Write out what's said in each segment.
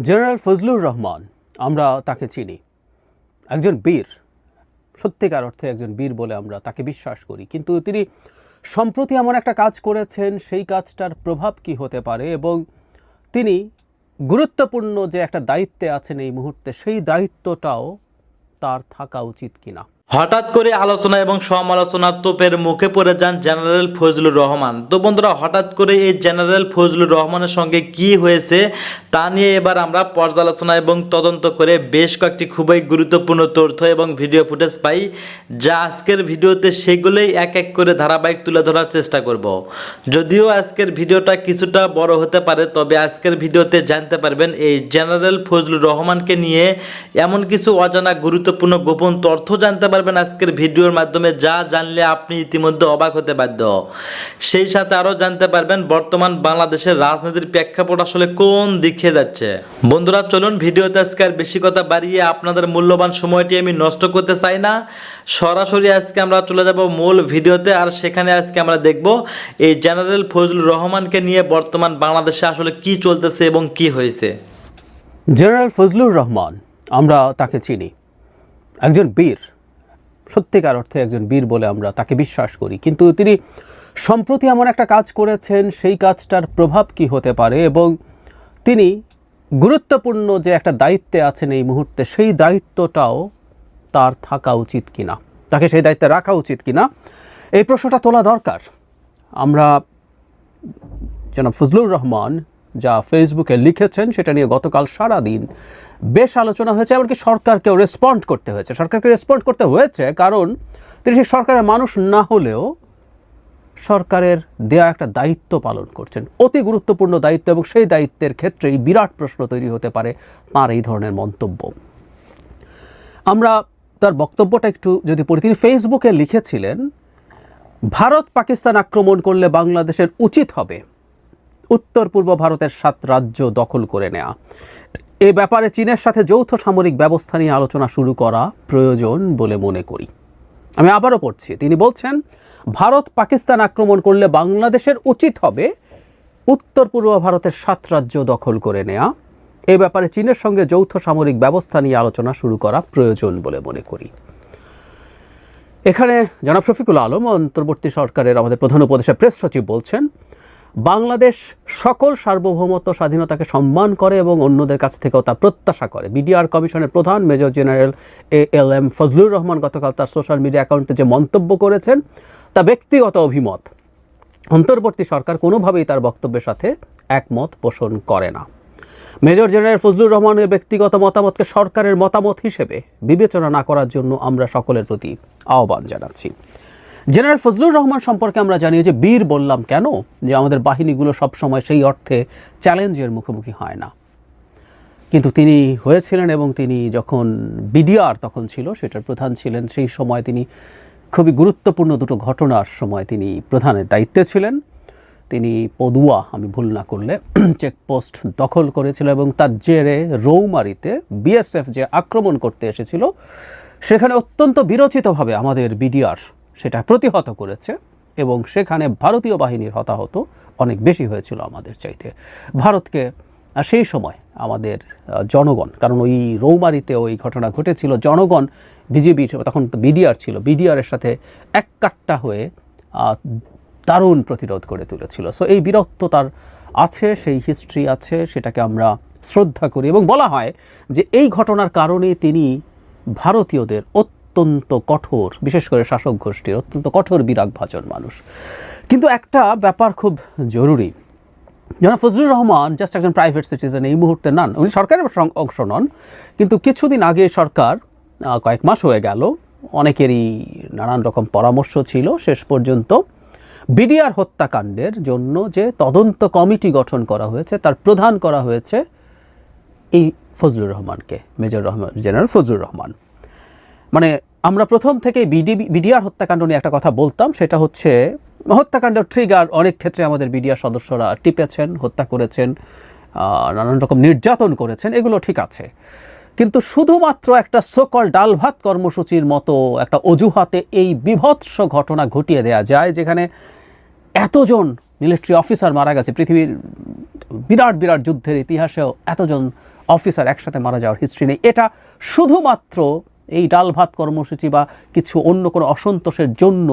General Fazlur Rahman, আমরা তাকে চিনি, একজন বীর, সত্যিকার অর্থে একজন বীর বলে আমরা তাকে বিশ্বাস করি। কিন্তু তিনি সম্প্রতি এমন একটা কাজ করেছেন, সেই কাজটার প্রভাব কি হতে পারে এবং তিনি গুরুত্বপূর্ণ যে একটা দায়িত্বে আছেন এই মুহূর্তে, সেই দায়িত্বটাও তার থাকা উচিত কিনা। হঠাৎ করে আলোচনা এবং সমালোচনার তোপের মুখে পড়ে যান জেনারেল ফজলুর রহমান। তো বন্ধুরা, হঠাৎ করে এই জেনারেল ফজলুর রহমানের সঙ্গে কি হয়েছে তা নিয়ে এবার আমরা পর্যালোচনা এবং তদন্ত করে বেশ কয়েকটি খুবই গুরুত্বপূর্ণ তথ্য এবং ভিডিও ফুটেজ পাই, যা আজকের ভিডিওতে সেগুলোই এক এক করে ধারাবাহিক তুলে ধরার চেষ্টা করব। যদিও আজকের ভিডিওটা কিছুটা বড় হতে পারে, তবে আজকের ভিডিওতে জানতে পারবেন এই জেনারেল ফজলুর রহমানকে নিয়ে এমন কিছু অজানা গুরুত্বপূর্ণ গোপন তথ্য জানতে পারবেন আজকের ভিডিওর মাধ্যমে, যা জানলে আপনি ইতিমধ্যে অবাক হতে বাধ্য। সেই সাথে আরও জানতে পারবেন বর্তমান বাংলাদেশের রাজনীতির প্রেক্ষাপট আসলে কোন দিকে যাচ্ছে। বন্ধুরা চলুন, ভিডিওতে আজকে আর বেশি কথা বাড়িয়ে আপনাদের মূল্যবান সময়টি আমি নষ্ট করতে চাই না। সরাসরি আজকে আমরা চলে যাব মূল ভিডিওতে, আর সেখানে আজকে আমরা দেখব এই জেনারেল ফজলুর রহমানকে নিয়ে বর্তমান বাংলাদেশে আসলে কি চলতেছে এবং কি হয়েছে। জেনারেল ফজলুর রহমান, আমরা তাকে চিনি, একজন বীর, সত্যিকার অর্থে একজন বীর বলে আমরা তাকে বিশ্বাস করি। কিন্তু তিনি সম্প্রতি এমন একটা কাজ করেছেন, সেই কাজটার প্রভাব কি হতে পারে এবং তিনি গুরুত্বপূর্ণ যে একটা দায়িত্বে আছেন এই মুহূর্তে, সেই দায়িত্বটাও তার থাকা উচিত কিনা, তাকে সেই দায়িত্বে রাখা উচিত কিনা, এই প্রশ্নটা তোলা দরকার। আমরা জনাব ফজলুর রহমান যা ফেসবুকে লিখেছেন সেটা নিয়ে গতকাল সারাদিন বেশ আলোচনা হয়েছে, এমনকি সরকারকেও রেসপন্ড করতে হয়েছে। সরকারকে রেসপন্ড করতে হয়েছে কারণ তিনি সেই সরকারের মানুষ না হলেও সরকারের দেয়া একটা দায়িত্ব পালন করছেন, অতি গুরুত্বপূর্ণ দায়িত্ব, এবং সেই দায়িত্বের ক্ষেত্রেই বিরাট প্রশ্ন তৈরি হতে পারে তার এই ধরনের মন্তব্য। আমরা তার বক্তব্যটা একটু যদি পড়ি, তিনি ফেসবুকে লিখেছিলেন, ভারত পাকিস্তান আক্রমণ করলে বাংলাদেশের উচিত হবে উত্তর পূর্ব ভারতের 7 রাজ্য দখল করে নেওয়া। এ ব্যাপারে চীনের সাথে যৌথ সামরিক ব্যবস্থা নিয়ে আলোচনা শুরু করা প্রয়োজন বলে মনে করি। আমি আবারও পড়ছি, তিনি বলছেন, ভারত পাকিস্তান আক্রমণ করলে বাংলাদেশের উচিত হবে উত্তর পূর্ব ভারতের 7 রাজ্য দখল করে নেওয়া। এ ব্যাপারে চীনের সঙ্গে যৌথ সামরিক ব্যবস্থা নিয়ে আলোচনা শুরু করা প্রয়োজন বলে মনে করি। এখানে জনাব শফিকুল আলম, অন্তর্বর্তী সরকারের আমাদের প্রধান উপদেষ্টা প্রেস সচিব, বলছেন, বাংলাদেশ সকল সার্বভৌমত্ব স্বাধীনতাকে সম্মান করে এবং অন্যদের কাছ থেকেও তা প্রত্যাশা করে। বিডিআর কমিশনের প্রধান major general ALM Fazlur Rahman গতকাল তার সোশ্যাল মিডিয়া অ্যাকাউন্টে যে মন্তব্য করেছেন তা ব্যক্তিগত অভিমত। অন্তর্বর্তী সরকার কোনোভাবেই তার বক্তব্যের সাথে একমত পোষণ করে না। মেজর জেনারেল ফজলুর রহমানের ব্যক্তিগত মতামতকে সরকারের মতামত হিসেবে বিবেচনা না করার জন্য আমরা সকলের প্রতি আহ্বান জানাচ্ছি। জেনারেল ফজলুর রহমান সম্পর্কে আমরা জানি যে বীর বললাম কেন, যে আমাদের বাহিনীগুলো সবসময় সেই অর্থে চ্যালেঞ্জের মুখোমুখি হয় না, কিন্তু তিনি হয়েছিলেন, এবং তিনি যখন বিডিআর তখন ছিল সেটার প্রধান ছিলেন, সেই সময় তিনি খুবই গুরুত্বপূর্ণ দুটো ঘটনার সময় তিনি প্রধানের দায়িত্বে ছিলেন। তিনি পদুয়া, আমি ভুল না করলে, চেকপোস্ট দখল করেছিল এবং তার জেরে রৌমারীতে BSF যে আক্রমণ করতে এসেছিল সেখানে অত্যন্ত বিরচিতভাবে আমাদের বিডিআর সেটা প্রতিহত করেছে, এবং সেখানে ভারতীয় বাহিনীর হতাহত অনেক বেশি হয়েছিল আমাদের চাইতে। ভারতকে সেই সময় আমাদের জনগণ, কারণ ওই রৌমারীতে ওই ঘটনা ঘটেছিল, জনগণ বিজেপি তখন বিডিআর ছিল, বিডিআরের সাথে এক কাট্টা হয়ে দারুণ প্রতিরোধ করে তুলেছিল। সো এই বীরত্ব তার আছে, সেই হিস্ট্রি আছে, সেটাকে আমরা শ্রদ্ধা করি, এবং বলা হয় যে এই ঘটনার কারণে তিনি ভারতীয়দের অত্যন্ত কঠোর, বিশেষ করে শাসক গোষ্ঠীর অত্যন্ত কঠোর বিরাগভাজন মানুষ। কিন্তু একটা ব্যাপার খুব জরুরি, জনাব ফজলুর রহমান জাস্ট একজন প্রাইভেট সিটিজেন এই মুহূর্তে নন, উনি সরকারের অংশ নন, কিন্তু কিছুদিন আগে সরকার, কয়েক মাস হয়ে গেল, অনেকেরই নানান রকম পরামর্শ ছিল, শেষ পর্যন্ত বিডিআর হত্যাকাণ্ডের জন্য যে তদন্ত কমিটি গঠন করা হয়েছে তার প্রধান করা হয়েছে এই ফজলুর রহমানকে, মেজর জেনারেল ফজলুর রহমান। মানে আমরা প্রথম থেকে বিডিআর হত্যাকাণ্ড নিয়ে একটা কথা বলতাম, সেটা হচ্ছে হত্যাকাণ্ডের ট্রিগার অনেক ক্ষেত্রে আমাদের বিডিআর সদস্যরা টিপেছেন, হত্যা করেছেন, নানান রকম নির্যাতন করেছেন, এগুলো ঠিক আছে, কিন্তু শুধুমাত্র একটা সোকল ডাল ভাত কর্মসূচির মতো একটা অজুহাতে এই বিভৎস ঘটনা ঘটিয়ে দেওয়া যায়, যেখানে এতজন মিলিটারি অফিসার মারা গেছে। পৃথিবীর বিরাট বিরাট যুদ্ধের ইতিহাসেও এতজন অফিসার একসাথে মারা যাওয়ার হিস্ট্রি নেই। এটা শুধুমাত্র এই ডাল ভাত কর্মসূচি বা কিছু অন্য কোনো অসন্তোষের জন্য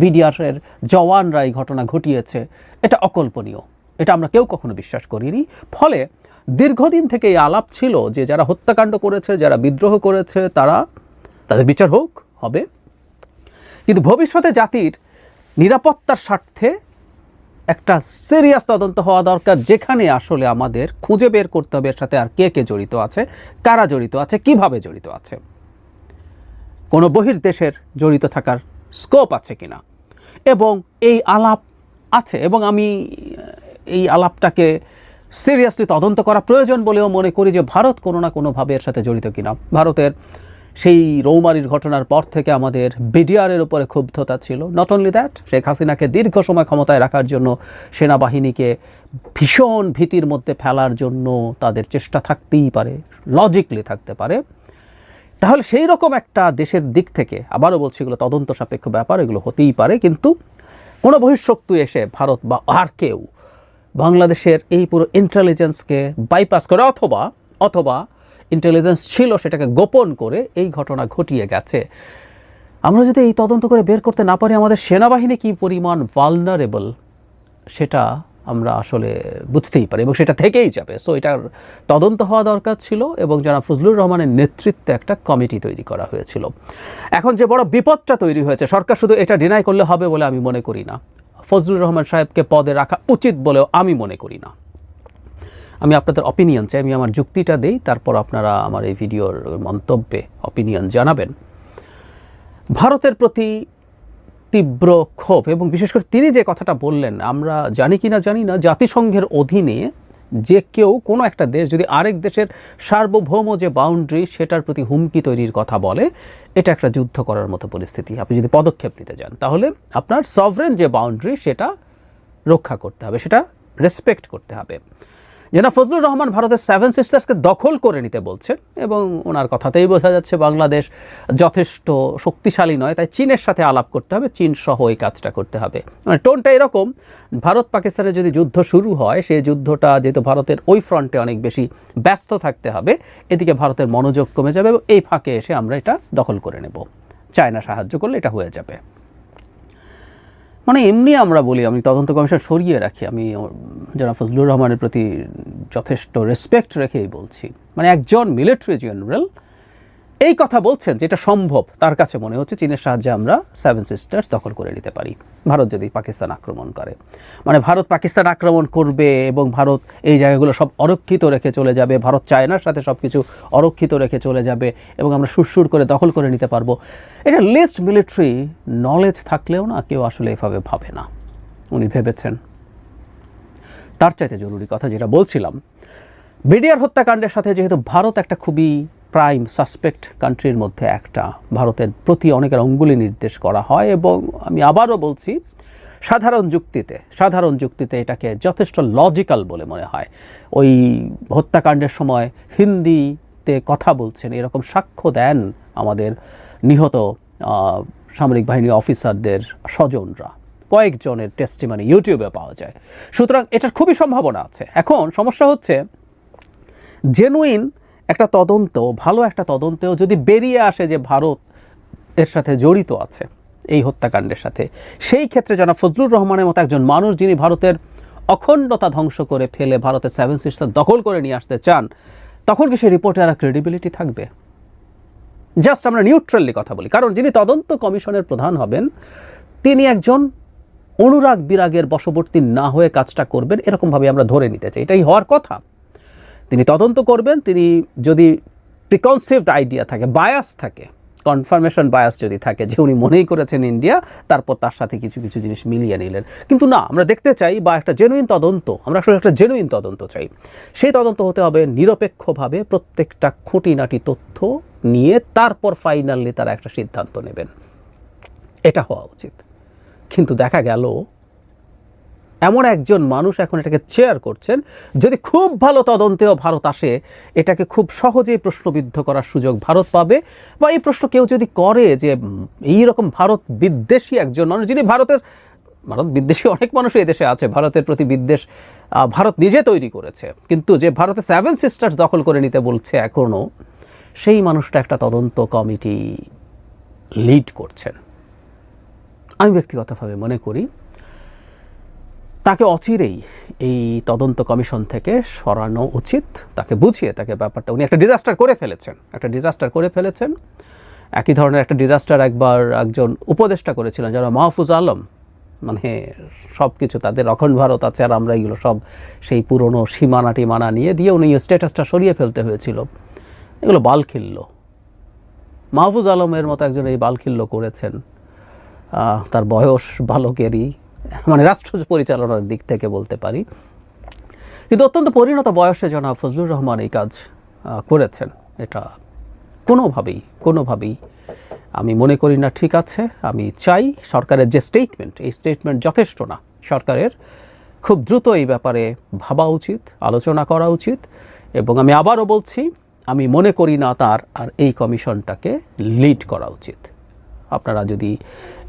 বিডিআরের জওয়ানরা এই ঘটনা ঘটিয়েছে, এটা অকল্পনীয়। এটা আমরা কেউ কখনো বিশ্বাস করিনি। ফলে দীর্ঘদিন থেকে এই আলাপ ছিল যে যারা হত্যাকাণ্ড করেছে, যারা বিদ্রোহ করেছে, তাদের বিচার হবে, কিন্তু ভবিষ্যতে জাতির নিরাপত্তার স্বার্থে একটা সিরিয়াস তদন্ত হওয়া দরকার, যেখানে আসলে আমাদের খুঁজে বের করতে হবে এর সাথে আর কে কে জড়িত আছে, কারা জড়িত আছে, কিভাবে জড়িত আছে, কোনো বহির্দেশের জড়িত থাকার স্কোপ আছে কিনা। এবং এই আলাপ আছে, এবং আমি এই আলাপটাকে সিরিয়াসলি তদন্ত করা প্রয়োজন বলেও মনে করি যে ভারত কোনো না কোনোভাবে এর সাথে জড়িত কিনা। ভারতের সেই রৌমারির ঘটনার পর থেকে আমাদের বিডিআরের উপরে ক্ষুব্ধতা ছিল। নট অনলি দ্যাট, শেখ হাসিনাকে দীর্ঘ সময় ক্ষমতায় রাখার জন্য, সেনাবাহিনীকে ভীষণ ভীতির মধ্যে ফেলার জন্য তাদের চেষ্টা থাকতেই পারে, লজিকলি থাকতে পারে। তাহলে সেই রকম একটা দেশের দিক থেকে, আবারও বলছি এগুলো তদন্ত সাপেক্ষ ব্যাপার, এগুলো হতেই পারে, কিন্তু কোনো বহিঃশক্তি এসে ভারত বা আর কেউ বাংলাদেশের এই পুরো ইন্টেলিজেন্সকে বাইপাস করে অথবা ইন্টেলিজেন্স ছিল সেটাকে গোপন করে এই ঘটনা ঘটিয়ে গেছে। আমরা যদি এই তদন্ত করে বের করতে না পারি আমাদের সেনাবাহিনী কী পরিমাণ ভালনারেবল সেটা আমরা আসলে বুঝতেই পারি, এবং সেটা থেকেই যাবে। সো এটার তদন্ত হওয়া দরকার ছিল, এবং জনাব ফজলুর রহমানের নেতৃত্বে একটা কমিটি তৈরি করা হয়েছিল। এখন যে বড় বিপদটা তৈরি হয়েছে, সরকার শুধু এটা ডিনাই করলে হবে বলে আমি মনে করি না, ফজলুর রহমান সাহেবকে পদে রাখা উচিত বলেও আমি মনে করি না। আমি আপনাদের অপিনিয়ন চাই, আমি আমার যুক্তিটা দেই, তারপর আপনারা আমার এই ভিডিওর মন্তব্যে অপিনিয়ন জানাবেন। ভারতের প্রতি তীব্র ক্ষোভ, এবং বিশেষ করে তিনি যে কথাটা বললেন, আমরা জানি কি না জানি না, জাতিসংঘের অধীনে যে কেউ কোনো একটা দেশ যদি আরেক দেশের সার্বভৌম যে বাউন্ডারি সেটার প্রতি হুমকি তৈরির কথা বলে, এটা একটা যুদ্ধ করার মতো পরিস্থিতি। আপনি যদি পদক্ষেপ নিতে যান তাহলে আপনার সভরেন যে বাউন্ডারি সেটা রক্ষা করতে হবে, সেটা রেসপেক্ট করতে হবে। জনাব ফজলুর রহমান ভারতের 7 সিস্টার্সকে দখল করে নিতে বলছেন, এবং ওনার কথাতেই বোঝা যাচ্ছে বাংলাদেশ যথেষ্ট শক্তিশালী নয়, তাই চীনের সাথে আলাপ করতে হবে, চীন সহ এই কাজটা করতে হবে। মানে টোনটা এরকম, ভারত পাকিস্তানের যদি যুদ্ধ শুরু হয়, সেই যুদ্ধটা যেহেতু ভারতের ওই ফ্রন্টে অনেক বেশি ব্যস্ত থাকতে হবে, এদিকে ভারতের মনোযোগ কমে যাবে, এবং এই ফাঁকে এসে আমরা এটা দখল করে নেব, চায়না সাহায্য করলে এটা হয়ে যাবে। মানে এমনি আমরা বলি, আমি তদন্ত কমিশন সরিয়ে রাখি, আমি জনাব ফজলুর রহমানের প্রতি যথেষ্ট রেসপেক্ট রেখেই বলছি। মানে একজন মিলিটারি জেনারেল এই কথা বলছেন যেটা সম্ভব, তার কাছে মনে হচ্ছে চীনের সাহায্যে আমরা 7 সিস্টার্স দখল করে নিতে পারি, ভারত যদি পাকিস্তান আক্রমণ করে। মানে ভারত পাকিস্তান আক্রমণ করবে এবং ভারত এই জায়গাগুলো সব অরক্ষিত রেখে চলে যাবে, ভারত চায়নার সাথে সব কিছু অরক্ষিত রেখে চলে যাবে, এবং আমরা সুরসুর করে দখল করে নিতে পারবো। এটা লিস্ট মিলিটারি নলেজ থাকলেও না কেউ আসলে এভাবে ভাবে না। উনি ভেবেছেন। তার চাইতে জরুরি কথা যেটা বলছিলাম, বিডিআর হত্যাকাণ্ডের সাথে যেহেতু ভারত একটা খুবই প্রাইম সাসপেক্ট কান্ট্রির মধ্যে একটা, ভারতের প্রতি অনেকের অঙ্গুলি নির্দেশ করা হয়, এবং আমি আবারও বলছি সাধারণ যুক্তিতে এটাকে যথেষ্ট লজিক্যাল বলে মনে হয়। ওই হত্যাকাণ্ডের সময় হিন্দিতে কথা বলছেন এরকম সাক্ষ্য দেন আমাদের নিহত সামরিক বাহিনী অফিসারদের স্বজনরা, কয়েকজনের টেস্টিমনি ইউটিউবে পাওয়া যায়। সুতরাং এটার খুবই সম্ভাবনা আছে। এখন সমস্যা হচ্ছে জেনুইন একটা তদন্ত, ভালো একটা তদন্তেও যদি বেরিয়ে আসে যে ভারত এর সাথে জড়িত আছে এই হত্যাকাণ্ডের সাথে, সেই ক্ষেত্রে জনাব ফজলুর রহমানের মতো একজন মানুষ যিনি ভারতের অখণ্ডতা ধ্বংস করে ফেলে ভারতের 7 সিস্টার দখল করে নিয়ে আসতে চান, তখন কি সেই রিপোর্টের আর ক্রেডিবিলিটি থাকবে? জাস্ট আমরা নিউট্রালি কথা বলি, কারণ যিনি তদন্ত কমিশনের প্রধান হবেন তিনি একজন অনুরাগ বিরাগের বশবর্তী না হয়ে কাজটা করবেন, এরকমভাবে আমরা ধরে নিতে চাই, এটাই হওয়ার কথা। তিনি তদন্ত করবেন, তিনি যদি প্রিকনসিভড আইডিয়া থাকে, বায়াস থাকে, কনফার্মেশন বায়াস যদি থাকে যে উনি মনেই করেছেন ইন্ডিয়া, তারপর তার সাথে কিছু কিছু জিনিস মিলিয়ে নিলেন। কিন্তু না, আমরা দেখতে চাই বা একটা জেনুইন তদন্ত, আমরা আসলে একটা জেনুইন তদন্ত চাই। সেই তদন্ত হতে হবে নিরপেক্ষভাবে, প্রত্যেকটা খুঁটিনাটি তথ্য নিয়ে তারপর ফাইনালি তারা একটা সিদ্ধান্ত নেবেন, এটা হওয়া উচিত। কিন্তু দেখা গেল এমন একজন মানুষ এখন এটাকে চেয়ার করছেন, যদি খুব ভালো তদন্তেও ভারত আসে, এটাকে খুব সহজেই প্রশ্নবিদ্ধ করার সুযোগ ভারত পাবে। বা এই প্রশ্ন কেউ যদি করে যে এইরকম ভারত বিদ্বেষী একজন মানুষ যিনি ভারতের ভারত বিদ্বেষী অনেক মানুষই এদেশে আছে, ভারতের প্রতি বিদ্বেষ ভারত নিজে তৈরি করেছে, কিন্তু যে ভারতে 7 সিস্টার্স দখল করে নিতে বলছে এখনও, সেই মানুষটা একটা তদন্ত কমিটি লিড করছেন। আমি ব্যক্তিগতভাবে মনে করি তাকে অচিরেই এই তদন্ত কমিশন থেকে সরানো উচিত, তাকে বুঝিয়ে, তাকে ব্যাপারটা, উনি একটা ডিজাস্টার করে ফেলেছেন। একই ধরনের একটা ডিজাস্টার একবার একজন উপদেষ্টা করেছিলেন যারা মাহফুজ আলম, মানে সব কিছু তাদের অখণ্ড ভারত আছে আর আমরা এগুলো সব সেই পুরনো সীমানা নিয়ে দিয়ে উনি স্ট্যাটাসটা সরিয়ে ফেলতে হয়েছিল। এগুলো বালখিল্য। মাহফুজ আলমের মতো একজন এই বালখিল্য করেছেন, তার বয়স বালকেরই, মানে রাষ্ট্র পরিচালনার দিক থেকে বলতে পারি, কিন্তু অত্যন্ত পরিণত বয়সে জনাব ফজলুর রহমান এই কাজ করেছেন। এটা কোনোভাবেই আমি মনে করি না ঠিক আছে। আমি চাই সরকারের যে স্টেটমেন্ট, এই স্টেটমেন্ট যথেষ্ট না, সরকারের খুব দ্রুত এই ব্যাপারে ভাবা উচিত, আলোচনা করা উচিত। এবং আমি আবারও বলছি, আমি মনে করি না তার আর এই কমিশনটাকে লিড করা উচিত। আপনারা যদি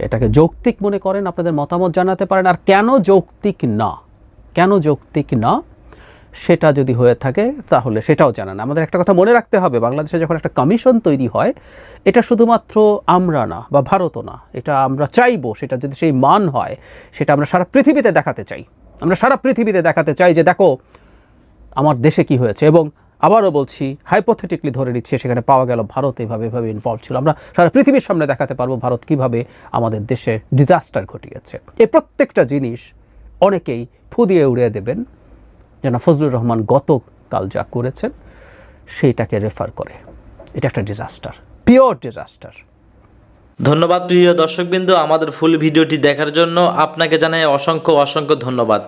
এটাকে যৌক্তিক মনে করেন আপনাদের মতামত জানাতে পারেন, আর কেন যৌক্তিক না সেটা যদি হয়ে থাকে তাহলে সেটাও জানান। আমাদের একটা কথা মনে রাখতে হবে, বাংলাদেশে যখন একটা কমিশন তৈরি হয়, এটা শুধুমাত্র আমরা না বা ভারতও না, এটা আমরা চাইবো, সেটা যদি সেই মান হয়, সেটা আমরা সারা পৃথিবীতে দেখাতে চাই যে দেখো আমার দেশে কি হয়েছে। এবং আবারও বলছি, হাইপোথেটিকলি ধরে নিচ্ছে সেখানে পাওয়া গেল ভারত এভাবে ইনভলভ ছিল, আমরা সারা পৃথিবীর সামনে দেখাতে পারবো ভারত কিভাবে আমাদের দেশে ডিজাস্টার ঘটিয়েছে। এই প্রত্যেকটা জিনিস অনেকেই ফু দিয়ে উড়িয়ে দেবেন, যেন ফজলুর রহমান গতকাল যা করেছেন সেইটাকে রেফার করে। এটা একটা ডিজাস্টার, পিওর ডিজাস্টার। ধন্যবাদ প্রিয় দর্শকবৃন্দ, আমাদের ফুল ভিডিওটি দেখার জন্য আপনাকে জানাই অসংখ্য ধন্যবাদ।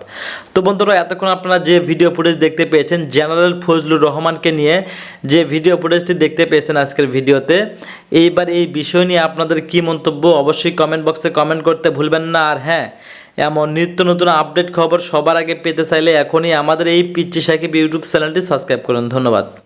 তো বন্ধুরা, এতক্ষণ আপনারা যে ভিডিও ফুটেজ দেখতে পেয়েছেন, জেনারেল ফজলুর রহমানকে নিয়ে যে ভিডিও ফুটেজটি দেখতে পেয়েছেন আজকের ভিডিওতে, এইবার এই বিষয় নিয়ে আপনাদের কি মন্তব্য অবশ্যই কমেন্ট বক্সে কমেন্ট করতে ভুলবেন না। আর হ্যাঁ, এমন নিত্য নতুন আপডেট খবর সবার আগে পেতে চাইলে এখনই আমাদের এই পিচ্চি সাকিব ইউটিউব চ্যানেলটি সাবস্ক্রাইব করুন। ধন্যবাদ।